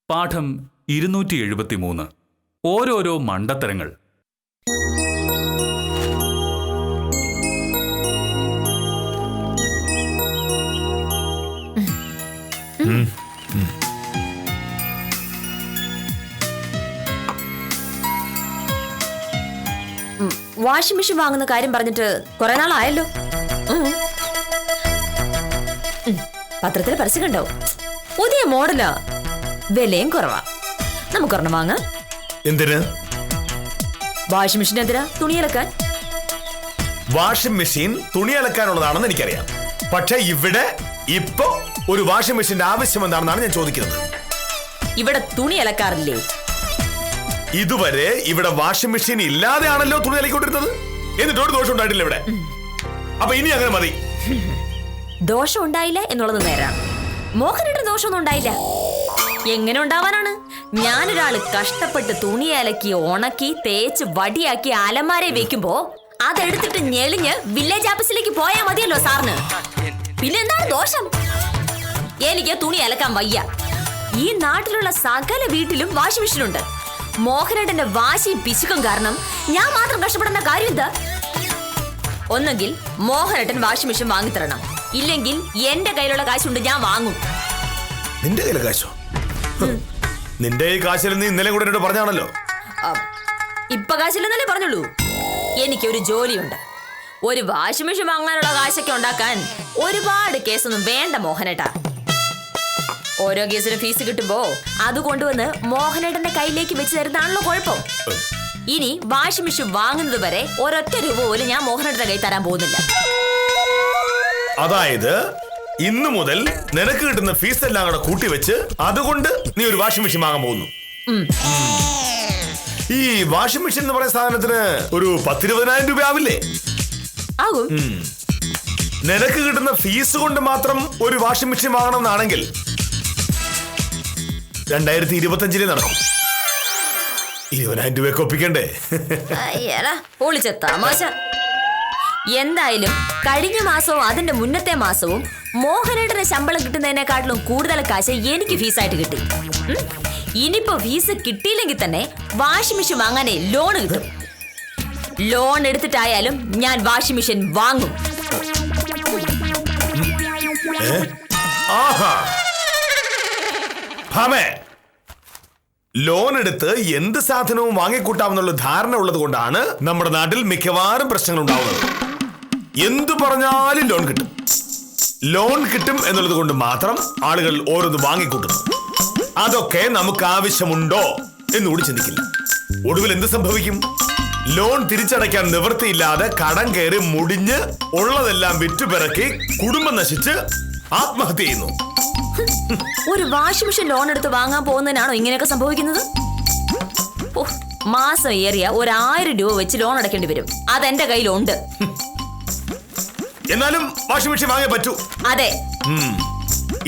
പാഠം 273. ഓരോരോ മണ്ടത്തരങ്ങൾ. Washing machine വാങ്ങുന്ന കാര്യം പറഞ്ഞിട്ട് കുറെ നാളായല്ലോ. പത്രത്തിൽ പരസ്യം കണ്ടോ? പുതിയ മോഡലാ, വിലയും കുറവാ. നമുക്കൊരെണ്ണം വാങ്ങാം. എന്തിന്? വാഷിംഗ് മെഷീൻ എന്തിനാ? തുണി അലക്കാൻ. വാഷിംഗ് മെഷീൻ തുണി അലക്കാനുള്ളതാണെന്ന് എനിക്കറിയാം. പക്ഷെ ഇവിടെ ഇപ്പൊ ഒരു വാഷിംഗ് മെഷീന്റെ ആവശ്യം എന്താണെന്നാണ് ഞാൻ ചോദിക്കുന്നത്. ഇവിടെ തുണി അലക്കാറില്ലേ? ഇതുവരെ ഇവിടെ വാഷിംഗ് മെഷീൻ ഇല്ലാതെയാണല്ലോ തുണി അലക്കിക്കൊണ്ടിരുന്നത്. എന്നിട്ട് ഒരു ദോഷം ഉണ്ടായിട്ടില്ല ഇവിടെ. അപ്പൊ ഇനി അങ്ങനെ മതി. ദോഷം ഉണ്ടായില്ല എന്നുള്ളത് നേരാണ്. മോഹനേട്ടന് ദോഷമൊന്നും ഉണ്ടായില്ല. എങ്ങനെ ഉണ്ടാവാനാണ്? ഞാനൊരാള് കഷ്ടപ്പെട്ട് തുണി അലക്കി ഉണക്കി തേച്ച് വടിയാക്കി അലമാരെ വെക്കുമ്പോ അതെടുത്തിട്ട് ഞെളിഞ്ഞ് വില്ലേജ് ഓഫീസിലേക്ക് പോയാ മതിയല്ലോ സാറിന്. പിന്നെ എന്താണ് ദോഷം? എനിക്ക് തുണി അലക്കാൻ വയ്യ. ഈ നാട്ടിലുള്ള സകല വീട്ടിലും വാഷിംഗ് മെഷീൻ ഉണ്ട്. മോഹനേട്ടന്റെ വാശിയും പിശുക്കും കാരണം ഞാൻ മാത്രം കഷ്ടപ്പെടുന്ന കാര്യം എന്താ? ഒന്നെങ്കിൽ മോഹനേട്ടൻ വാഷിംഗ് മെഷീൻ വാങ്ങിത്തരണം, ഇല്ലെങ്കിൽ എന്റെ കയ്യിലുള്ള കാശുണ്ട്, ഞാൻ വാങ്ങും. നിന്റെ കയ്യിലെ കാശോ? നിന്റെ ഈ കാശിൽ നീ ഇന്നലെ കൂടെ എന്നോട് പറഞ്ഞാണല്ലോ. ഇപ്പൊ കാശില്ലെന്നല്ലേ പറഞ്ഞുള്ളൂ. എനിക്കൊരു ജോലിയുണ്ട്. ഒരു വാഷിംഗ് മെഷീൻ വാങ്ങാനുള്ള കാശൊക്കെ ഉണ്ടാക്കാൻ ഒരുപാട് കേസൊന്നും വേണ്ട മോഹനേട്ടാ. ഓരോ കേസിനും ഫീസ് കിട്ടുമ്പോ അത് കൊണ്ടുവന്ന് മോഹനേട്ടന്റെ കയ്യിലേക്ക് വെച്ച് തരുന്നതാണല്ലോ കുഴപ്പം. ഇനി വാഷിംഗ് മെഷീൻ വാങ്ങുന്നത് വരെ ഒരൊറ്റ രൂപ പോലും ഞാൻ മോഹനേട്ടന്റെ കൈ തരാൻ പോകുന്നില്ല. അതായത് ഇന്നു മുതൽ നിനക്ക് കിട്ടുന്ന ഫീസ് എല്ലാം കൂടെ കൂട്ടി വെച്ച് അതുകൊണ്ട് നീ ഒരു വാഷിംഗ് മെഷീൻ വാങ്ങാൻ പോകുന്നു. ഈ വാഷിംഗ് മെഷീൻ എന്ന് പറയുന്ന സാധനത്തിന് ഒരു 10-20,000 രൂപ ആവില്ലേ? ആകും. നിനക്ക് കിട്ടുന്ന ഫീസ് കൊണ്ട് മാത്രം ഒരു വാഷിംഗ് മെഷീൻ വാങ്ങണമെന്നാണെങ്കിൽ 2025 നടക്കും. 20,000 രൂപയൊക്കെ ഒപ്പിക്കണ്ടേ? പൊളിച്ച തമാശ. എന്തായാലും കഴിഞ്ഞ മാസവും അതിന്റെ മുന്നത്തെ മാസവും മോഹനേട്ടന് ശമ്പളം കിട്ടുന്നതിനെക്കാട്ടിലും കൂടുതൽ കാശ് എനിക്ക് ഫീസായിട്ട് കിട്ടി. ഇനിയിപ്പോ ഫീസ് കിട്ടിയില്ലെങ്കിൽ തന്നെ വാഷിംഗ് മെഷീൻ വാങ്ങാനേ ലോൺ കിട്ടും. ലോൺ എടുത്തിട്ടായാലും ഞാൻ വാഷിംഗ് മെഷീൻ വാങ്ങും. ലോൺ എടുത്ത് എന്ത് സാധനവും വാങ്ങിക്കൂട്ടാമെന്നുള്ള ധാരണ ഉള്ളത് കൊണ്ടാണ് നമ്മുടെ നാട്ടിൽ മിക്കവാറും പ്രശ്നങ്ങൾ ഉണ്ടാവുന്നത്. എന്തു പറഞ്ഞാലും ലോൺ കിട്ടും. ലോൺ കിട്ടും എന്നുള്ളത് കൊണ്ട് മാത്രം ആളുകൾ ഓരോന്ന് വാങ്ങിക്കൂട്ടുന്നു. അതൊക്കെ നമുക്ക് ആവശ്യമുണ്ടോ എന്നുകൂടി ചിന്തിക്കില്ല. ഒടുവിൽ എന്ത് സംഭവിക്കും? ലോൺ തിരിച്ചടയ്ക്കാൻ നിവൃത്തിയില്ലാതെ കടം കയറി മുടിഞ്ഞ് ഉള്ളതെല്ലാം വിറ്റുപിറക്കി കുടുംബം നശിച്ച് ആത്മഹത്യ ചെയ്യുന്നു. ഒരു വാഷിംഗ് മെഷീൻ ലോൺ എടുത്ത് വാങ്ങാൻ പോകുന്നതിനാണോ ഇങ്ങനെയൊക്കെ സംഭവിക്കുന്നത്? മാസം ഏറിയ 1000 രൂപ വെച്ച് ലോൺ അടയ്ക്കേണ്ടി വരും. അതെന്റെ കയ്യിലുണ്ട്. എന്നാലും വാഷിംഗ് മെഷീൻ വാങ്ങാൻ പറ്റൂ. അതെ.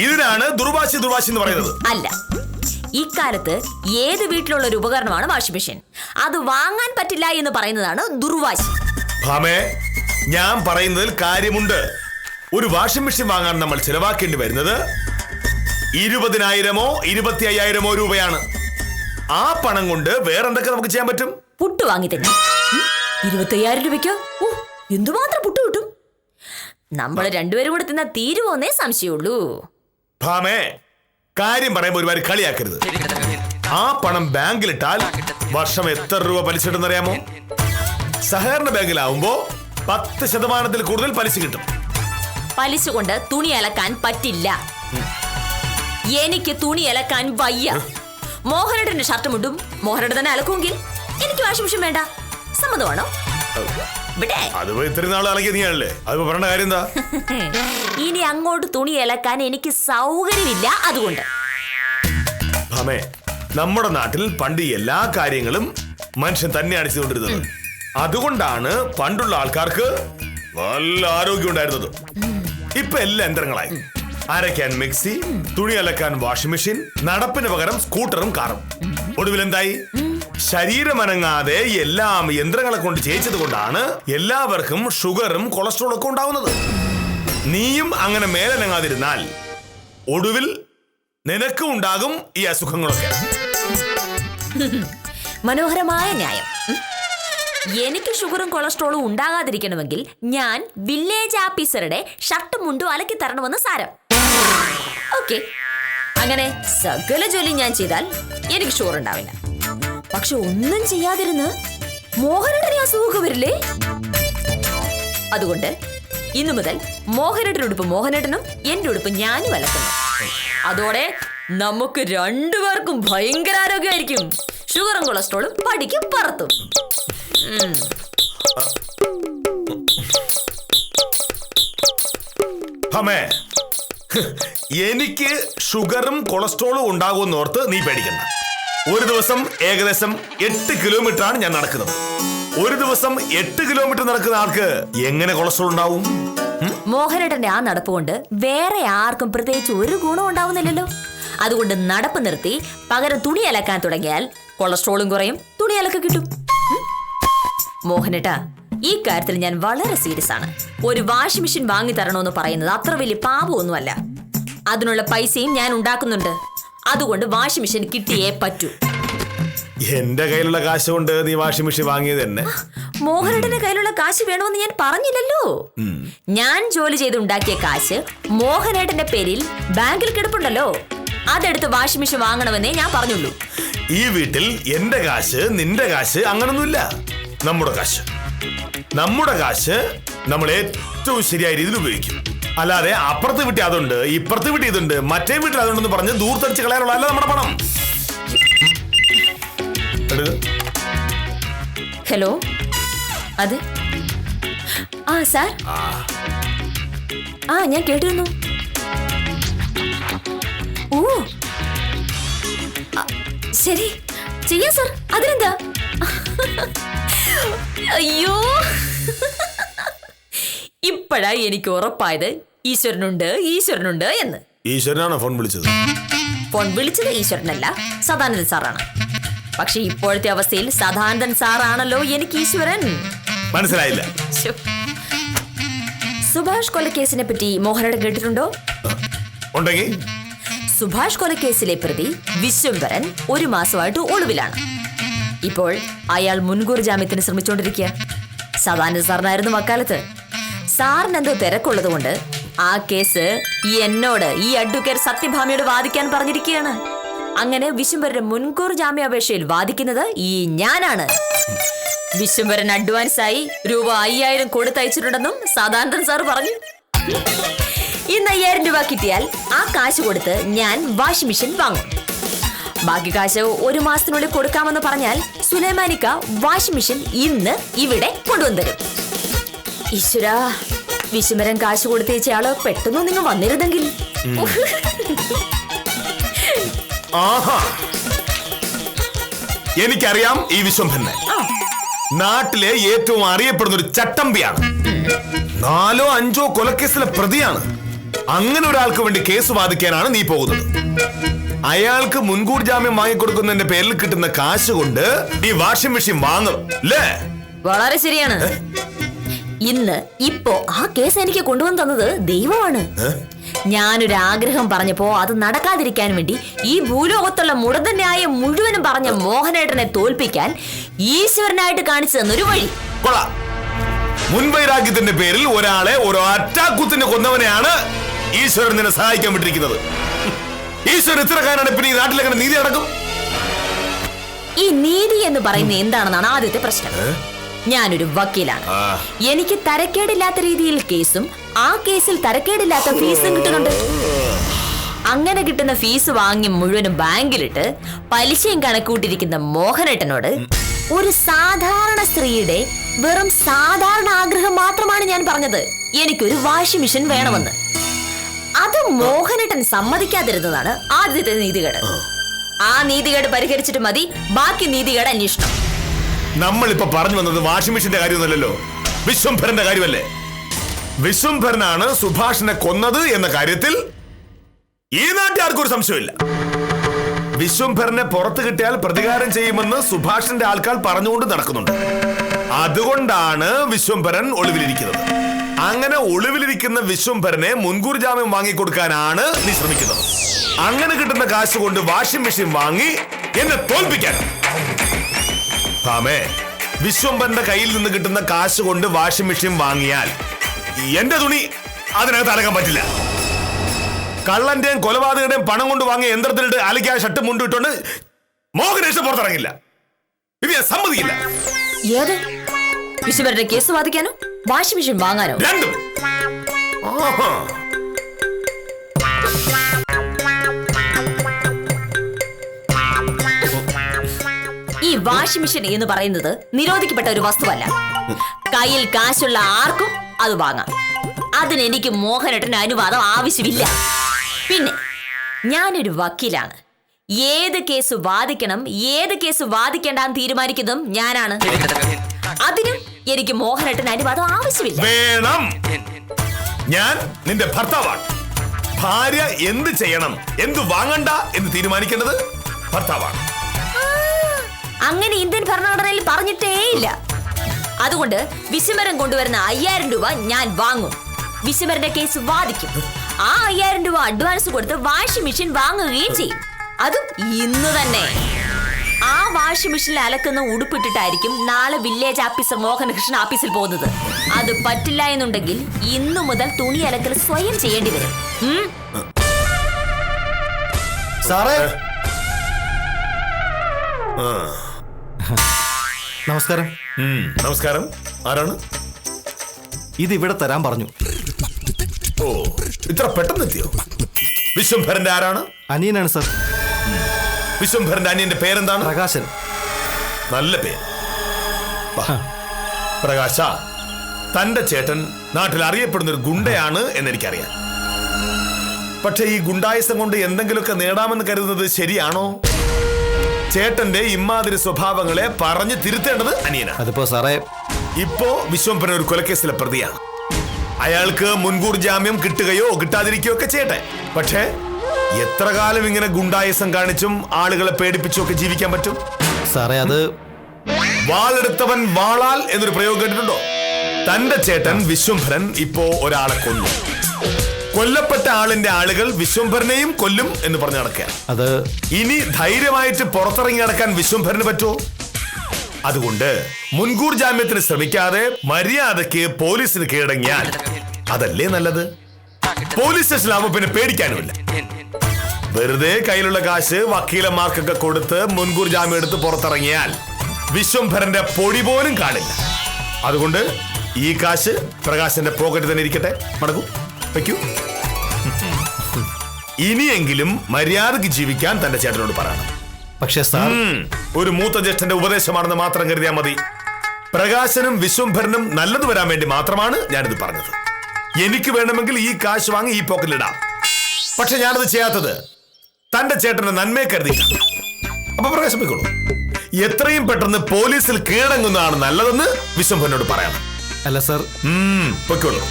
ഇതിനാണ് ദുർവാശി എന്ന് പറയുന്നത്. അല്ല, ഇക്കാലത്ത് ഏത് വീട്ടിലുള്ള ഒരു ഉപകരണമാണ് വാഷിംഗ് മെഷീൻ. അത് വാങ്ങാൻ പറ്റില്ല എന്ന് പറയുന്നതാണ് ദുർവാശി. ഭാമേ, ഞാൻ പറയുന്നതിൽ കാര്യമുണ്ട്. ഒരു വാഷിംഗ് മെഷീൻ വാങ്ങാൻ നമ്മൾ ചിലവാക്കേണ്ടി വരുന്നത് 20,000-ഓ 25,000-ഓ രൂപയാണ്. ആ പണം കൊണ്ട് വേറെന്തൊക്കെ നമുക്ക് ചെയ്യാൻ പറ്റും? പുട്ട് വാങ്ങി തന്നെ 25,000 രൂപയ്ക്കോ? എന്തുമാത്രം പുട്ട് കിട്ടും? നമ്മൾ രണ്ടുപേരും കൂടെ തിന്നാ തീരുവോന്നേ സംശയമുള്ളൂ. ഭാമേ, കാര്യം പറയുമ്പോൾ ഒരുപാട് കളിയാക്കരുത്. ആ പണം ബാങ്കിലിട്ടാൽ വർഷം എത്ര രൂപ പലിശ കിട്ടുന്നറിയാമോ? സഹകരണ ബാങ്കിലാവുമ്പോ 10% കൂടുതൽ പലിശ കിട്ടും. പലിശ കൊണ്ട് തുണി അലക്കാൻ പറ്റില്ല. എനിക്ക് തുണി അലക്കാൻ വയ്യ. മോഹനേട്ടന്റെ ഷർട്ട് മുട്ടും മോഹനേട്ടൻ തന്നെ അലക്കുമെങ്കിൽ എനിക്ക് വാഷിംഗ് മെഷീൻ വേണ്ട. സമ്മതമാണോ? ഇത്രയും നാൾ അലക്കിയ നീയാണല്ലേ, അത് പറയേണ്ട കാര്യം എന്താ? ഇനി അങ്ങോട്ട് തുണി അലക്കാൻ എനിക്ക് സൗകര്യമില്ല. അതുകൊണ്ട് ഭാമേ, നമ്മുടെ നാട്ടിൽ പണ്ട് എല്ലാ കാര്യങ്ങളും മനുഷ്യൻ തന്നെയാണ് ചെയ്തുകൊണ്ടിരുന്നത്. അതുകൊണ്ടാണ് പണ്ടുള്ള ആൾക്കാർക്ക് നല്ല ആരോഗ്യം ഉണ്ടായിരുന്നത്. ഇപ്പൊ എല്ലാം യന്ത്രങ്ങളായി. അരയ്ക്കാൻ മിക്സി, തുണി അലക്കാൻ വാഷിംഗ് മെഷീൻ, നടപ്പിന് പകരം സ്കൂട്ടറും കാറും. ഒടുവിൽ എന്തായി? ശരീരമനങ്ങാതെ എല്ലാം യന്ത്രങ്ങളെ കൊണ്ട് ചെയ്യിച്ചത് കൊണ്ടാണ് എല്ലാവർക്കും ഷുഗറും കൊളസ്ട്രോളും ഒക്കെ ഉണ്ടാവുന്നത്. നീയും അങ്ങനെ മേലനങ്ങാതിരുന്നാൽ ഒടുവിൽ നിനക്കും ഉണ്ടാകും ഈ അസുഖങ്ങളൊക്കെ. മനോഹരമായ ന്യായം. എനിക്ക് ഷുഗറും കൊളസ്ട്രോളും ഉണ്ടാകാതിരിക്കണമെങ്കിൽ ഞാൻ വില്ലേജ് ഓഫീസറുടെ ഷർട്ടും മുണ്ടും അലക്കി തരണമെന്ന് സാരം. ഓക്കെ, അങ്ങനെ സകല ജോലി ഞാൻ ചെയ്താൽ എനിക്ക് ഷുഗർ ഉണ്ടാവില്ല. പക്ഷെ ഒന്നും ചെയ്യാതിരുന്ന് മോഹനേട്ടന് അസുഖമൊക്കെ വരില്ലേ? അതുകൊണ്ട് ഇന്നു മുതൽ മോഹനേട്ടൻ്റെ ഉടുപ്പ് മോഹനേട്ടനും എന്റെ ഉടുപ്പ് ഞാനും അലക്കുന്നു. അതോടെ നമുക്ക് രണ്ടുപേർക്കും ഭയങ്കര ആരോഗ്യമായിരിക്കും. ഷുഗറും കൊളസ്ട്രോളും പടിക്ക് പറത്തും. അമ്മേ, എനിക്ക് ഷുഗറും കൊളസ്ട്രോളും ഉണ്ടാകുമെന്നോർത്ത് നീ പേടിക്കണ്ട. ഒരു ദിവസം ഏകദേശം 8 കിലോമീറ്ററാണ് ഞാൻ നടക്കുന്നത്. ഒരു ദിവസം 8 കിലോമീറ്റർ നടക്കുന്ന ആൾക്ക് എങ്ങനെ കൊളസ്ട്രോൾ ഉണ്ടാവും? മോഹനേട്ടന്റെ ആ നടപ്പ് കൊണ്ട് വേറെ ആർക്കും പ്രത്യേകിച്ച് ഒരു ഗുണം ഉണ്ടാവുന്നില്ലല്ലോ. അതുകൊണ്ട് നടപ്പ് നിർത്തി പകരം തുണി അലക്കാൻ തുടങ്ങിയാൽ കൊളസ്ട്രോളും കുറയും, തുണി അലക്ക കിട്ടും. മോഹനേട്ടാ, ഈ കാര്യത്തിൽ ഞാൻ വളരെ സീരിയസ് ആണ്. ഒരു വാഷിംഗ് മെഷീൻ വാങ്ങി തരണമെന്ന് പറയുന്നത് അത്ര വലിയ പാപമൊന്നുമല്ല. അതിനുള്ള പൈസയും ഞാൻ ഉണ്ടാക്കുന്നുണ്ട്. അതുകൊണ്ട് വാഷിംഗ് മെഷീൻ കിട്ടിയേ പറ്റൂ. എന്റെ കയ്യിലുള്ള കാശ് കൊണ്ട് നീ വാഷിംഗ് മെഷീൻ വാങ്ങിയത് തന്നെ. മോഹനേട്ടന്റെ കയ്യിലുള്ള കാശ് വേണമെന്ന് ഞാൻ പറഞ്ഞില്ലല്ലോ. ഞാൻ ജോലി ചെയ്തുണ്ടാക്കിയ കാശ് മോഹനേട്ടന്റെ പേരിൽ ബാങ്കിൽ കിടപ്പുണ്ടല്ലോ. അതെടുത്ത് വാഷിംഗ് മെഷീൻ വാങ്ങണമെന്നേ ഞാൻ പറഞ്ഞുള്ളൂ. ഈ വീട്ടിൽ എന്റെ കാശ് നിന്റെ കാശ് അങ്ങനൊന്നുമില്ല. നമ്മുടെ കാശ് നമ്മൾ ഏറ്റവും ശരിയായ രീതിയിൽ ഉപയോഗിക്കും. അല്ലാതെ അപ്പുറത്ത് വീട്ടിൽ അതുണ്ട്, ഇപ്പുറത്ത് വീട്ടിൽ ഇതുണ്ട്, മറ്റേ വീട്ടിൽ അതുണ്ടെന്ന് പറഞ്ഞ് ദൂർത്തടിച്ച് കളയാനുള്ള അല്ല നമ്മുടെ പണം. ഹലോ, അതെ. ആ സാർ, ഞാൻ കേട്ടിരുന്നു. ഓ ശരി, ചെയ്യാം സാർ. അതിനെന്താ? അയ്യോ, ഇപ്പോഴാ എനിക്ക് ഉറപ്പായത് ഈശ്വരനുണ്ട് എന്ന്. ഈശ്വരനാണോ ഫോൺ വിളിച്ചത്? ഫോൺ വിളിച്ചത് ഈശ്വരനല്ല, സദാനന്ദൻ സാറാണ്. പക്ഷെ ഇപ്പോഴത്തെ അവസ്ഥയിൽ സദാനന്ദൻ സാറാണല്ലോ എനിക്ക് ഈശ്വരൻ. മനസ്സിലായില്ല. സുഭാഷ് കൊലക്കേസിനെ പറ്റി മോഹനേട്ടൻ കേട്ടിട്ടുണ്ടോ? ഉണ്ടെങ്കിൽ സുഭാഷ് കൊലക്കേസിലെ പ്രതി വിശ്വംഭരൻ 1 മാസമായിട്ട് ഒളിവിലാണ്. ഇപ്പോൾ അയാൾ മുൻകൂർ ജാമ്യത്തിന് ശ്രമിച്ചുകൊണ്ടിരിക്കുക. സദാനന്ദ സാറിനായിരുന്നു വക്കാലത്ത്. സാറിന് എന്തോ തിരക്കുള്ളത് കൊണ്ട് ആ കേസ് എന്നോട് ഈ അഡ്വക്കേറ്റ് സത്യഭാമയോട് വാദിക്കാൻ പറഞ്ഞിരിക്കുകയാണ്. അങ്ങനെ വിശ്വംഭരന്റെ മുൻകൂർ ജാമ്യാപേക്ഷയിൽ വാദിക്കുന്നത് ഈ ഞാനാണ്. വിശ്വംഭരൻ അഡ്വാൻസായി ₹5000 കൊടുത്തയച്ചിട്ടുണ്ടെന്നും സദാനന്ദൻ സാർ പറഞ്ഞു. ഇന്ന് 5000 രൂപ കിട്ടിയാൽ ആ കാശ് കൊടുത്ത് ഞാൻ വാഷിംഗ് മെഷീൻ വാങ്ങും. ബാക്കി കാശ് 1 മാസത്തിനുള്ളിൽ കൊടുക്കാമെന്ന് പറഞ്ഞാൽ സുലൈമാനിക്ക വാഷിംഗ് മെഷീൻ ഇന്ന് ഇവിടെ കൊണ്ടുവന്നു തരും. ഈശ്വരാ, വിശ്വംഭരൻ കാശ് കൊടുത്തേച്ചയാള് പെട്ടെന്ന് നിങ്ങൾ വന്നിരുന്നെങ്കിൽ. എനിക്കറിയാം ഈ വിശ്വംഭരനെ. നാട്ടിലെ ഏറ്റവും അറിയപ്പെടുന്ന ഒരു ചട്ടമ്പിയാണ്. 4ഓ 5ഓ കൊലക്കേസിലെ പ്രതിയാണ്. അങ്ങനെ ഒരാൾക്ക് വേണ്ടി കേസ് വാദിക്കാനാണ് നീ പോകുന്നത്. അയാൾക്ക് മുൻകൂർ ജാമ്യം വാങ്ങിക്കൊടുക്കുന്നതിന്റെ പേരിൽ കിട്ടുന്ന കാശ് കൊണ്ട് ഈ വാഷിംഗ് മെഷീൻ വാങ്ങും അല്ലേ? വളരെ ശരിയാണ്. ഇപ്പോ ആ കേസ് എനിക്ക് കൊണ്ടുവന്ന് തന്നത് ദൈവമാണ്. ഞാനൊരു ആഗ്രഹം പറഞ്ഞപ്പോ അത് നടക്കാതിരിക്കാൻ വേണ്ടി ഈ ഭൂലോകത്തുള്ള മുടന്തന്യായ മുഴുവനും പറഞ്ഞ മോഹനേട്ടനെ തോൽപ്പിക്കാൻ ഈശ്വരനായിട്ട് കാണിച്ചു തന്നൊരു വഴി. മുൻവൈരാഗ്യത്തിന്റെ പേരിൽ ഒരാളെ ഒരൊറ്റക്കുത്തിന് കൊന്നവനെയാണ് ഈശ്വരൻ നിന്നെ സഹായിക്കാൻ വിട്ടിരിക്കുന്നത്. ഈശ്വരൻ ഇത്രക്കാരാണ് പിന്നെ ഈ നാട്ടിലെങ്ങനെ നീതി നടക്കും? ഈ നീതി എന്ന് പറയുന്നത് എന്താണെന്നാണ് ആദ്യത്തെ പ്രശ്നം. ഞാനൊരു വക്കീലാണ്. എനിക്ക് തരക്കേടില്ലാത്ത രീതിയിൽ കേസും ആ കേസിൽ തരക്കേടില്ലാത്ത ഫീസും കിട്ടുന്നുണ്ട്. അങ്ങനെ കിട്ടുന്ന ഫീസ് വാങ്ങി മുഴുവനും ബാങ്കിലിട്ട് പലിശയും കണക്കൂട്ടിരിക്കുന്ന മോഹനേട്ടനോട് ഒരു സാധാരണ സ്ത്രീയുടെ വെറും സാധാരണ ആഗ്രഹം മാത്രമാണ് ഞാൻ പറഞ്ഞത്. എനിക്കൊരു വാഷിംഗ് മെഷീൻ വേണമെന്ന്. അത് മോഹനേട്ടൻ സമ്മതിക്കാതിരുന്നതാണ് ആദ്യത്തെ നീതികേട്. ആ നീതികേട് പരിഹരിച്ചിട്ട് മതി ബാക്കി നീതികേട് അന്വേഷണം. നമ്മളിപ്പോ പറഞ്ഞു വന്നത് വാഷിംഗ് മെഷീന്റെ കാര്യമൊന്നുമല്ലല്ലോ, വിശ്വംഭരന്റെ കാര്യമല്ലേ? വിശ്വംഭരനാണ് സുഭാഷിനെ കൊന്നത് എന്ന കാര്യത്തിൽ ഈ നാട്ടുകാർക്കും ഒരു സംശയമില്ല. വിശ്വംഭരനെ പുറത്തു കിട്ടിയാൽ പ്രതികാരം ചെയ്യുമെന്ന് സുഭാഷിന്റെ ആൾക്കാർ പറഞ്ഞുകൊണ്ട് നടക്കുന്നുണ്ട്. അതുകൊണ്ടാണ് വിശ്വംഭരൻ ഒളിവിലിരിക്കുന്നത്. അങ്ങനെ ഒളിവിലിരിക്കുന്ന വിശ്വംഭരനെ മുൻകൂർ ജാമ്യം വാങ്ങിക്കൊടുക്കാനാണ് നീ ശ്രമിക്കുന്നത്. അങ്ങനെ കിട്ടുന്ന കാശ് കൊണ്ട് വാഷിംഗ് മെഷീൻ വാങ്ങി എന്നെ തോൽപ്പിക്കാൻ. ഭാമേ, വിശ്വംഭരന്റെ കയ്യിൽ നിന്ന് കിട്ടുന്ന കാശ് കൊണ്ട് വാഷിംഗ് മെഷീൻ വാങ്ങിയാൽ എന്റെ തുണി അതിനകത്ത് അടക്കാൻ പറ്റില്ല. കള്ളന്റെയും കൊലപാതകയുടെയും പണം കൊണ്ട് വാങ്ങിയ യന്ത്രത്തിലിട്ട് അലിക്കാൻ ഷർട്ട് മുണ്ടിട്ടുണ്ട് മോഹനേഷ് പുറത്തിറങ്ങില്ല. ഇത് ഞാൻ സമ്മതിക്കില്ല. ഏത് വിശ്വഭരന്റെ കേസ് വാദിക്കാനോ വാഷിംഗ് മെഷീൻ വാങ്ങാനോ? രണ്ടും. ആഹാ. ഈ വാഷിംഗ് മെഷീൻ എന്ന് പറയുന്നത് നിരോധിക്കപ്പെട്ട ഒരു വസ്തുവല്ല. കയ്യിൽ കാശുള്ള ആർക്കും അത് വാങ്ങാം. അതിന് എനിക്ക് മോഹനേട്ടന്റെ അനുവാദം ആവശ്യമില്ല. പിന്നെ ഞാനൊരു വക്കീലാണ്. ഏത് കേസ് വാദിക്കണം ഏത് കേസ് വാദിക്കേണ്ടെന്ന് തീരുമാനിക്കുന്നതും ഞാനാണ്. അതിനും എനിക്ക് മോഹനേട്ടന്റെ അനുവാദം ആവശ്യമില്ല. വേണം. ഞാൻ നിന്റെ ഭർത്താവാണ്. ഭാര്യ എന്ത് ചെയ്യണം എന്ത് വാങ്ങണ്ട എന്ന് തീരുമാനിക്കേണ്ടത് ഭർത്താവാണ്. അങ്ങനെ ഇന്ത്യൻ ഭരണഘടനയിൽ പറഞ്ഞിട്ടേയില്ല. അതുകൊണ്ട് വിശ്വംഭരൻ കൊണ്ടുവരുന്ന 5000 രൂപ ഞാൻ വാങ്ങും. വിശ്വംഭരന്റെ കേസ് വാദിക്കും. ആ 5000 രൂപ അഡ്വാൻസ് കൊടുത്ത് വാഷിംഗ് മെഷീൻ വാങ്ങുകയും ചെയ്യും. അതും ഇന്ന് തന്നെ. ആ വാഷിംഗ് മെഷീനിൽ അലക്കുന്ന ഉടുപ്പിട്ടിട്ടായിരിക്കും നാളെ വില്ലേജ് ഓഫീസർ മോഹനകൃഷ്ണൻ ഓഫീസിൽ പോകുന്നത്. അത് പറ്റില്ല എന്നുണ്ടെങ്കിൽ ഇന്നു മുതൽ തുണി അലക്കൽ സ്വയം ചെയ്യേണ്ടി വരും. സാറേ, നമസ്കാരം. നമസ്കാരം. ആരാണ്? ഇത് ഇവിടെ തരാൻ പറഞ്ഞു. ഓ, ഇത്ര പെട്ടെന്ന് എത്തിയോ? വിശ്വംഭരന്റെ ആരാണ്? അനിയനാണ് സർ. വിശ്വംഭരന്റെ അനിയന്റെ പേരെന്താണ്? പ്രകാശൻ. നല്ല പേര്. പ്രകാശ, തന്റെ ചേട്ടൻ നാട്ടിൽ അറിയപ്പെടുന്ന ഒരു ഗുണ്ടയാണ് എന്നെനിക്കറിയാം. പക്ഷെ ഈ ഗുണ്ടായുസം കൊണ്ട് എന്തെങ്കിലുമൊക്കെ നേടാമെന്ന് കരുതുന്നത് ശരിയാണോ? ചേട്ടന്റെ ഇമ്മാതിരി സ്വഭാവങ്ങളെ പറഞ്ഞു തിരുത്തേണ്ടത് അനിയനാണ്. അതിപ്പോ സാറേ, ഇപ്പോ വിശ്വംഭരൻ ഒരു കൊലക്കേസിലെ പ്രതിയാണ്. അയാൾക്ക് മുൻകൂർ ജാമ്യം കിട്ടുകയോ കിട്ടാതിരിക്കുകയോ ഒക്കെ ചെയ്യട്ടെ. പക്ഷേ എത്ര കാലം ഇങ്ങനെ ഗുണ്ടായുസം കാണിച്ചും ആളുകളെ പേടിപ്പിച്ചും ഒക്കെ ജീവിക്കാൻ പറ്റും? സാറേ, അത് വാളെടുത്തവൻ വാളാൽ എന്നൊരു പ്രയോഗം കേട്ടിട്ടുണ്ടോ? തന്റെ ചേട്ടൻ വിശ്വംഭരൻ ഇപ്പോ ഒരാളെ കൊന്നു. കൊല്ലപ്പെട്ട ആളിന്റെ ആളുകൾ വിശ്വംഭരനെയും കൊല്ലും എന്ന് പറഞ്ഞു നടക്കുക. അത് ഇനി ധൈര്യമായിട്ട് പുറത്തിറങ്ങി നടക്കാൻ വിശ്വംഭരന് പറ്റുമോ? അതുകൊണ്ട് മുൻകൂർ ജാമ്യത്തിന് ശ്രമിക്കാതെ മര്യാദയ്ക്ക് പോലീസിന് കീഴടങ്ങിയാൽ അതല്ലേ നല്ലത്. പോലീസ് സ്റ്റേഷനിലാവുമ്പോ പിന്നെ പേടിക്കാനുമില്ല. വെറുതെ കയ്യിലുള്ള കാശ് വക്കീലന്മാർക്കൊക്കെ കൊടുത്ത് മുൻകൂർ ജാമ്യം എടുത്ത് പുറത്തിറങ്ങിയാൽ വിശ്വംഭരന്റെ പൊടി പോലും കാണില്ല. അതുകൊണ്ട് ഈ കാശ് പ്രകാശന്റെ പോക്കറ്റിൽ തന്നെ ഇരിക്കട്ടെ. മടക്കൂ, വയ്ക്കൂ. ഇനിയെങ്കിലും മര്യാദയ്ക്ക് ജീവിക്കാൻ തന്റെ ചേട്ടനോട് പറയണം. പക്ഷേ സാർ, ഒരു മൂത്ത ജ്യേഷ്ഠന്റെ ഉപദേശമാണെന്ന് മാത്രം കരുതിയാൽ മതി. പ്രകാശനും വിശ്വംഭരനും നല്ലത് വരാൻ വേണ്ടി മാത്രമാണ് ഞാനിത് പറഞ്ഞത്. എനിക്ക് വേണമെങ്കിൽ ഈ കാശ് വാങ്ങി ഈ പോക്കറ്റിലിടാം. പക്ഷെ ഞാനത് ചെയ്യാത്തത് തന്റെ ചേട്ടന്റെ നന്മയെ കരുതി. അപ്പൊ പ്രകാശം പോയിക്കോളൂ. എത്രയും പെട്ടെന്ന് പോലീസിൽ കീഴടങ്ങുന്നതാണ് നല്ലതെന്ന് വിശ്വംഭരനോട് പറയണം. അല്ല സാർ, പൊയ്ക്കോളൂ,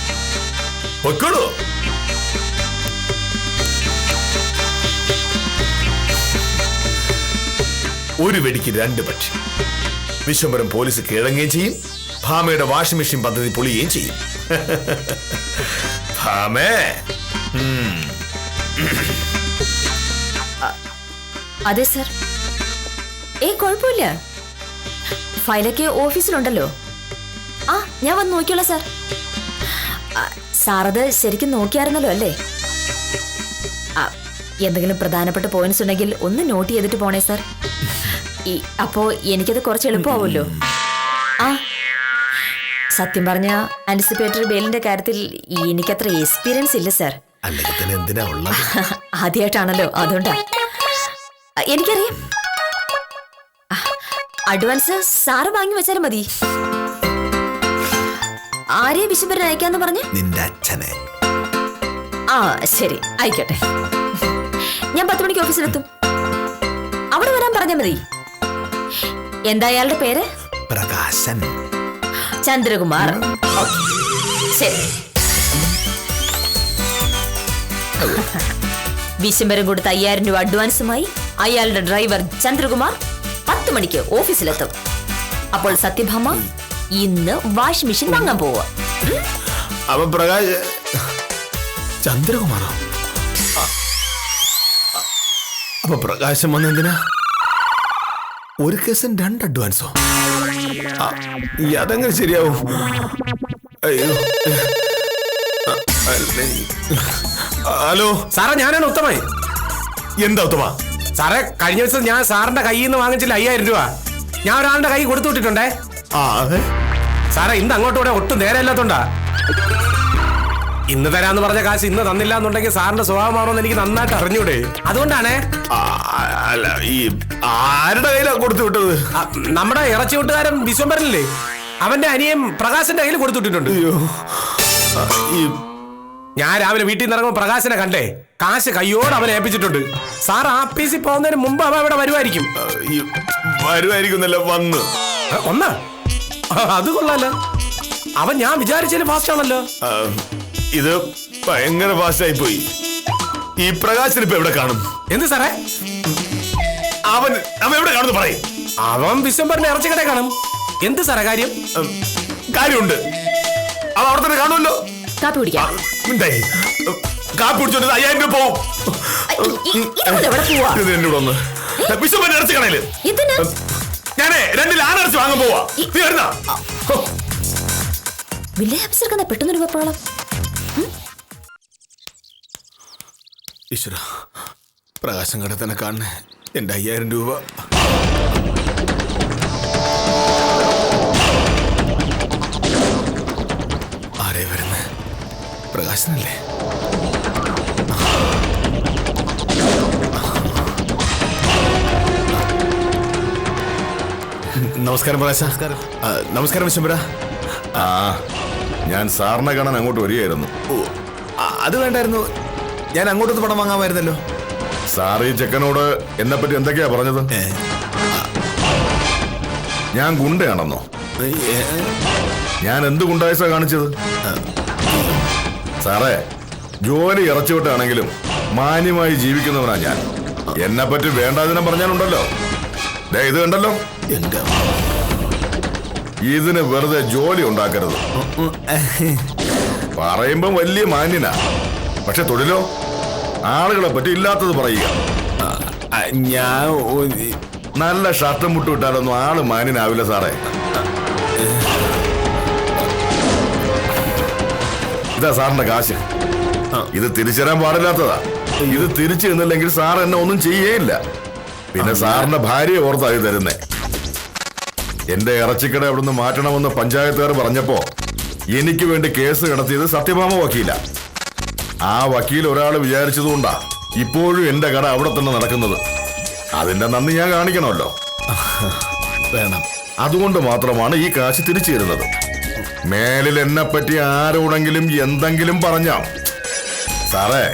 പൊയ്ക്കോളൂ. ഒരു വെടിക്ക് 2 പക്ഷി. വിശ്വംഭരൻ പോലീസ് കീഴടങ്ങുകയും ചെയ്യും, ഭാമയുടെ വാഷിംഗ് മെഷീൻ പദ്ധതി പൊളിയുകയും ചെയ്യും. ഭാമേ, അതെ സർ. കുഴപ്പമില്ല. ഫയലൊക്കെ ഓഫീസിലുണ്ടല്ലോ. ഞാൻ വന്ന് നോക്കിയോളാം സാർ. സാറത് ശരിക്കും നോക്കിയായിരുന്നല്ലോ അല്ലേ? എന്തെങ്കിലും പ്രധാനപ്പെട്ട പോയിന്റ്സ് ഉണ്ടെങ്കിൽ ഒന്ന് നോട്ട് ചെയ്തിട്ട് പോണേ സാർ. അപ്പോ എനിക്കത് കുറച്ച് എളുപ്പമാവുമല്ലോ. സത്യം പറഞ്ഞ ആന്റിസിപ്പേറ്ററി ബെയിലിന്റെ കാര്യത്തിൽ എനിക്കത്ര എക്സ്പീരിയൻസ് ഇല്ല സാർ. ആദ്യമായിട്ടാണല്ലോ, അതുകൊണ്ടാ. എനിക്കറിയാം. അഡ്വാൻസ് സാറ് വാങ്ങി വെച്ചാലും മതി. ആരെയും വിശ്വംഭരൻ അയക്കാന്ന് പറഞ്ഞ്? നിന്റെ അച്ഛനെ. ശരി, ആയിക്കോട്ടെ. ഞാൻ 10 മണിക്ക് ഓഫീസിലെത്തും. അവിടെ വരാൻ പറഞ്ഞാൽ മതി. എന്താ അയാളുടെ പേര്? പ്രകാശൻ. ചന്ദ്രകുമാർ. ശരി. വിശ്വംഭരൻ കൊടുത്ത 5000 രൂപ അഡ്വാൻസുമായി അയാളുടെ ഡ്രൈവർ ചന്ദ്രകുമാർ 10 മണിക്ക് ഓഫീസിലെത്തും. അപ്പോൾ സത്യഭാമ ഇന്ന് വാഷിംഗ് മെഷീൻ വാങ്ങാൻ പോവുക. അപ്പൊ പ്രകാശ് ചന്ദ്രകുമാറോ? അപ്പൊ പ്രകാശം വന്നെന്തിനാ? ഒരു കേസിന് 2 അഡ്വാൻസോ? അതെങ്ങനെ ശരിയാവും? അയ്യോ. ഹലോ സാറേ, ഞാനാണ് ഉത്തമായി. എന്താ ഉത്തമ? സാറേ, കഴിഞ്ഞ ദിവസം ഞാൻ സാറിന്റെ കയ്യിൽ നിന്ന് വാങ്ങിച്ചില്ല 5000 രൂപ. ഞാൻ ഒരാളുടെ കൈ കൊടുത്തു വിട്ടിട്ടുണ്ടേ. സാറേ, ഇന്ന് അങ്ങോട്ടും കൂടെ ഒട്ടും നേരെയല്ലാത്തോണ്ടാ. ഇന്ന് തരാന്ന് പറഞ്ഞ കാശ് ഇന്ന് തന്നില്ല എന്നുണ്ടെങ്കിൽ സാറിന്റെ സ്വഭാവമാണോന്ന് എനിക്ക് നന്നായിട്ട് അറിഞ്ഞൂടെ. അതുകൊണ്ടാണേ. അല്ല, ഈ ആരുടെ കയ്യിലാണ് കൊടുത്തു വിട്ടത്? നമ്മുടെ ഇറച്ചി വിട്ടുകാരൻ വിശ്വംഭരനില്ലേ, അവന്റെ അനിയൻ പ്രകാശന്റെ കയ്യിൽ കൊടുത്തു വിട്ടിട്ടുണ്ട്. ഞാൻ രാവിലെ വീട്ടിൽ നിന്ന് ഇറങ്ങുമ്പോൾ പ്രകാശനെ കണ്ടേ, കാശ് കയ്യോട് അവനെ ഏൽപ്പിച്ചിട്ടുണ്ട്. സാർ ആഫീസിൽ പോകുന്നതിന് മുമ്പ് അവൻ ഇവിടെ വരുമായിരിക്കും. വരുമായിരിക്കുന്നല്ല, വന്ന് ഒന്ന് അത് കൊള്ളാലോ. അവൻ ഞാൻ വിചാരിച്ചതിന് ഫാസ്റ്റ് ആണല്ലോ. ഇത് ഭയങ്കര ഫാസ്റ്റ് ആയി പോയി. ഈ പ്രകാശൻ ഇപ്പൊ എവിടെ കാണും? എന്ത് സാറേ? അവൻ എവിടെ കാണുന്നു പറയും? അവൻ വിശ്വംഭരന്റെ ഇറച്ചിക്കട കാണും. എന്ത് സാറേ കാര്യം? കാര്യമുണ്ട്. അവൻ അവിടെ തന്നെ കാണുമല്ലോ. കാപ്പി കുടിക്കാം. കാപ്പി കുടിച്ചോണ്ട് 5000 രൂപ പോവും. എന്നോട് ഒന്ന് വിശ്വംഭരന്റെ ഇറച്ചി കടയില് ഞാനേ 2 ലാനറച്ചി വാങ്ങാൻ പോവാ. നീ വരുന്ന വില്ലേജ് ഓഫീസർക്ക് പെട്ടെന്നൊരു വെപ്രാളം. ഈശ്വര, പ്രകാശം കട തന്നെ കാണണേ. എന്റെ 5000 രൂപ. ആരേ വരുന്നേ? പ്രകാശനല്ലേ? നമസ്കാരം പ്രകാശ. നമസ്കാരം വിശ്വംഭര. ഞാൻ സാറിനെ കാണാൻ അങ്ങോട്ട് വരികയായിരുന്നു. അത് വേണ്ടായിരുന്നു, ഞാൻ അങ്ങോട്ടൊന്ന് പണം വാങ്ങാമായിരുന്നല്ലോ. സാർ ഈ ചെക്കനോട് എന്നെ പറ്റി എന്തൊക്കെയാ പറഞ്ഞത്? ഞാൻ ഗുണ്ടയാണെന്നോ? ഞാൻ എന്ത് ഗുണ്ടായസ കാണിച്ചത്? സാറേ, ജോലി ഇറച്ചിവിട്ടാണെങ്കിലും മാന്യമായി ജീവിക്കുന്നവനാ ഞാൻ. എന്നെ പറ്റി വേണ്ടാതിനെ പറഞ്ഞാലുണ്ടല്ലോ, ഇത് കണ്ടല്ലോ, ഇതിന് വെറുതെ ജോലി ഉണ്ടാക്കരുത്. പറയുമ്പം വലിയ മാന്യനാ, പക്ഷെ തൊഴിലോ ആളുകളെ പറ്റി ഇല്ലാത്തത് പറയുക. ഞാൻ നല്ല ഷർട്ടും മുട്ടും ഇട്ടാലൊന്നും ആള് മാന്യനാവില്ല സാറേ. ഇതാ സാറിന്റെ കാശ്. ഇത് തിരിച്ചറിയാൻ പാടില്ലാത്തതാ. ഇത് തിരിച്ചു നിന്നില്ലെങ്കിൽ സാർ എന്നെ ഒന്നും ചെയ്യേയില്ല. പിന്നെ സാറിന്റെ ഭാര്യയെ ഓർത്തായി തരുന്നേ. എന്റെ ഇറച്ചിക്കട അവിടുന്ന് മാറ്റണമെന്ന് പഞ്ചായത്തുകാർ പറഞ്ഞപ്പോ എനിക്ക് വേണ്ടി കേസ് കിടത്തിയത് സത്യഭാമ വക്കീല. ആ വക്കീൽ ഒരാൾ വിചാരിച്ചതുകൊണ്ടാ ഇപ്പോഴും എന്റെ കട അവിടെ തന്നെ നടക്കുന്നത്. അതിന്റെ നന്ദി ഞാൻ കാണിക്കണമല്ലോ. വേണം. അതുകൊണ്ട് മാത്രമാണ് ഈ കാശ് തിരിച്ചു തരുന്നത്. മേലിൽ എന്നെ പറ്റി ആരോടെങ്കിലും എന്തെങ്കിലും പറഞ്ഞാ സാറേ,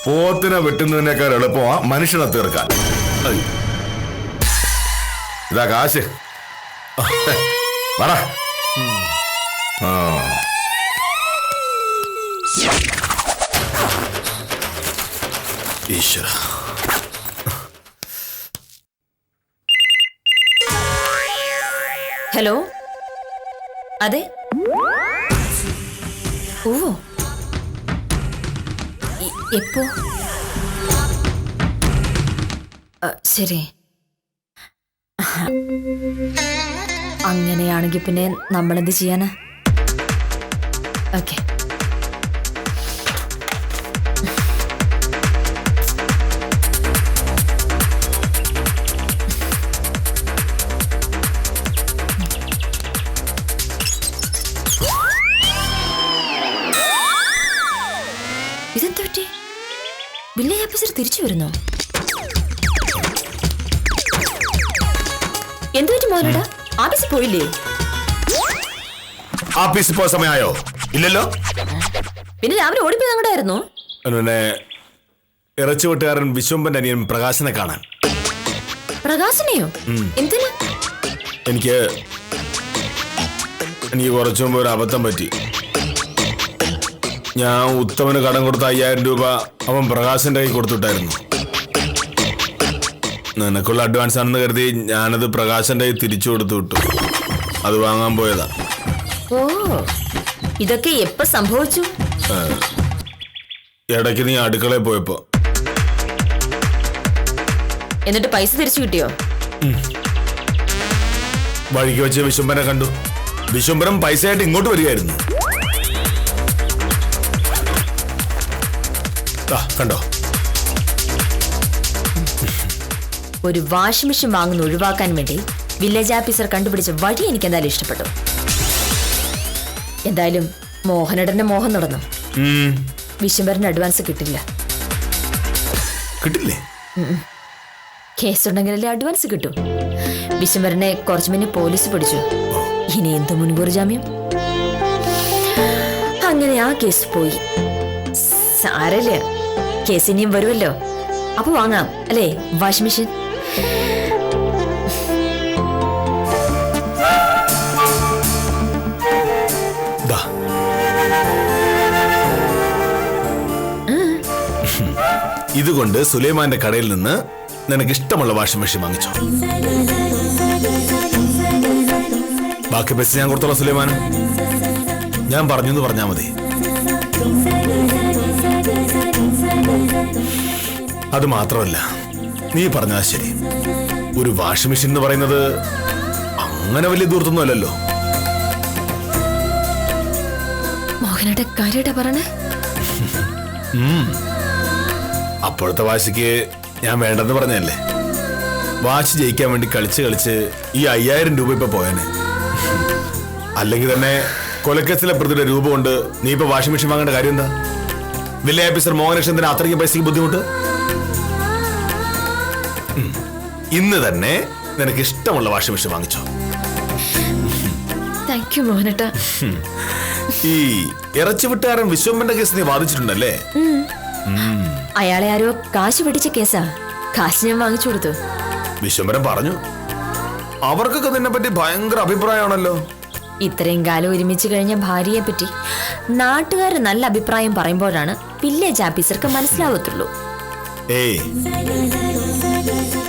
പോത്തിനെ വെട്ടുന്നതിനേക്കാൾ എളുപ്പമാ മനുഷ്യനെ തീർക്കാൻ. ഇതാ കാശ്. പറ. ഈശ്വര. ഹലോ, അതെ. ഓ, എപ്പോ? ശരി. അങ്ങനെയാണെങ്കിൽ പിന്നെ നമ്മളെന്ത് ചെയ്യാനാ? ഓക്കെ. ഇതെന്താ പറ്റി? വില്ലേജ് ഓഫീസർ തിരിച്ചു വരുന്നോ? എന്തു പറ്റി മോനടാ? ആഫീസിൽ പോയില്ലേ? ആഫീസിൽ പോയ സമയമായോ? ഇല്ലല്ലോ. പിന്നെ രാവിലെ ഓടിപ്പോയി അങ്ങോട്ടായിരുന്നു. പിന്നെ ഇറച്ചി വെട്ടുകാരൻ വിശ്വംഭന്റെ അനിയൻ പ്രകാശനെ കാണാൻ. പ്രകാശനെയോ? എന്തിനാ? എനിക്ക് കുറച്ചു മുമ്പ് ഒരു അബദ്ധം പറ്റി. ഞാൻ ഉത്തമന് കടം കൊടുത്ത 5000 രൂപ അവൻ പ്രകാശന്റെ കൈ കൊടുത്തിട്ടായിരുന്നു. നിനക്കുള്ള അഡ്വാൻസ് ആണെന്ന് കരുതി ഞാനത് പ്രകാശന്റെ കൈ തിരിച്ചു കൊടുത്തു വിട്ടു. അത് വാങ്ങാൻ പോയതാ. ഓ, ഇതൊക്കെ എപ്പോ സംഭവിച്ചു? ഇടയ്ക്ക് നീ അടുക്കളയിൽ പോയപ്പോ. എന്നിട്ട് പൈസ തിരിച്ചു കിട്ടിയോ? വഴിക്ക് വെച്ച് വിശുംബരനെ കണ്ടു. വിശുംബരം പൈസയായിട്ട് ഇങ്ങോട്ട് വരികയായിരുന്നു. കണ്ടോ? ഒരു വാഷിംഗ് മെഷീൻ വാങ്ങുന്ന ഒഴിവാക്കാൻ വേണ്ടി വില്ലേജ് ഓഫീസർ കണ്ടുപിടിച്ച വഴി എനിക്ക് എന്തായാലും ഇഷ്ടപ്പെട്ടു. എന്തായാലും മോഹനടന്റെ മോഹം നടന്നു. വിശുംബരന് അഡ്വാൻസ് കിട്ടില്ല. കിട്ടില്ലേ? കേസുണ്ടെങ്കിലല്ലേ അഡ്വാൻസ് കിട്ടും. വിശുംബരനെ കുറച്ചു മുന്നേ പോലീസ് പിടിച്ചു. ഇനി എന്ത് മുൻകൂർ ജാമ്യം? അങ്ങനെ ആ കേസ് പോയി. സാരല്ല, കേസ് ഇനിയും വരുമല്ലോ. അപ്പൊ വാങ്ങാം അല്ലേ വാഷിംഗ് മെഷീൻ? ഇതുകൊണ്ട് സുലൈമാന്റെ കടയിൽ നിന്ന് നിനക്ക് ഇഷ്ടമുള്ള വാഷിംഗ് മെഷീൻ വാങ്ങിച്ചോ. ബാക്കി പൈസ ഞാൻ കൊടുത്തോളാം സുലൈമാന്. ഞാൻ പറഞ്ഞു പറഞ്ഞാ മതി. അത് മാത്രമല്ല, നീ പറഞ്ഞാ ശരി, ഒരു വാഷിംഗ് മെഷീൻ എന്ന് പറയുന്നത് അങ്ങനെ വലിയ ദൂരത്തൊന്നും അല്ലല്ലോ. മോഹനയുടെ കാര്യമായിട്ടാ പറഞ്ഞേ? അപ്പോഴത്തെ വാശിക്ക് ഞാൻ വേണ്ടെന്ന് പറഞ്ഞല്ലേ. വാശി ജയിക്കാൻ വേണ്ടി കളിച്ച് ഈ 5000 രൂപ ഇപ്പൊ പോയാനെ. അല്ലെങ്കിൽ തന്നെ കൊലക്കേസിലെ പ്രതിയുടെ രൂപ കൊണ്ട് നീ ഇപ്പൊ വാഷിംഗ് മെഷീൻ വാങ്ങേണ്ട കാര്യം എന്താ? വില്ലേജ് ഓഫീസർ മോഹനകൃഷ്ണന് അത്രയ്ക്ക് പൈസക്ക് ബുദ്ധിമുട്ട്? ഇന്ന് തന്നെ നിനക്ക് ഇഷ്ടമുള്ള വാഷിംഗ് മെഷീൻ വാങ്ങിച്ചോ. താങ്ക് യു മോഹനേട്ടാ. ഈ ഇറച്ചിവിട്ടുകാരൻ വിശ്വംബന്റെ കേസ് നീ വാദിച്ചിട്ടുണ്ടല്ലേ? അയാളെ ആരോ കാശ് പിടിച്ച കേസാ. കാശ് ഞാൻ വാങ്ങിച്ചു കൊടുത്തു. വിശ്വംബരൻ പറഞ്ഞു അവർക്കൊക്കെ നിന്നെ പറ്റി ഭയങ്കര അഭിപ്രായമാണല്ലോ. ഇത്രയും കാലം ഒരുമിച്ച് കഴിഞ്ഞ ഭാര്യയെ പറ്റി നാട്ടുകാർ നല്ല അഭിപ്രായം പറയുമ്പോഴാണ് വില്ലേജ് ഓഫീസർക്ക് മനസ്സിലാവത്തുള്ളൂ. ഏയ്,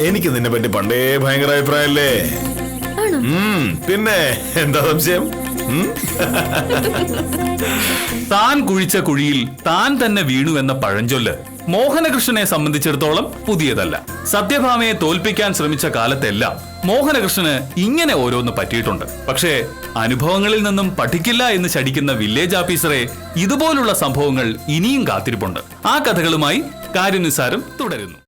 എനിക്ക് നിന്നെ പറ്റി പണ്ടേ ഭയങ്കര അഭിപ്രായല്ലേ? പിന്നെ എന്താ സംശയം? താൻ കുഴിച്ച കുഴിയിൽ താൻ തന്നെ വീണു എന്ന പഴഞ്ചൊല്ല് മോഹനകൃഷ്ണനെ സംബന്ധിച്ചിടത്തോളം പുതിയതല്ല. സത്യഭാമയെ തോൽപ്പിക്കാൻ ശ്രമിച്ച കാലത്തെല്ലാം മോഹനകൃഷ്ണന് ഇങ്ങനെ ഓരോന്ന് പറ്റിയിട്ടുണ്ട്. പക്ഷേ അനുഭവങ്ങളിൽ നിന്നും പഠിക്കില്ല എന്ന് ശടിക്കുന്ന വില്ലേജ് ഓഫീസറെ ഇതുപോലുള്ള സംഭവങ്ങൾ ഇനിയും കാത്തിരിപ്പുണ്ട്. ആ കഥകളുമായി കാര്യനിസാരം തുടരുന്നു.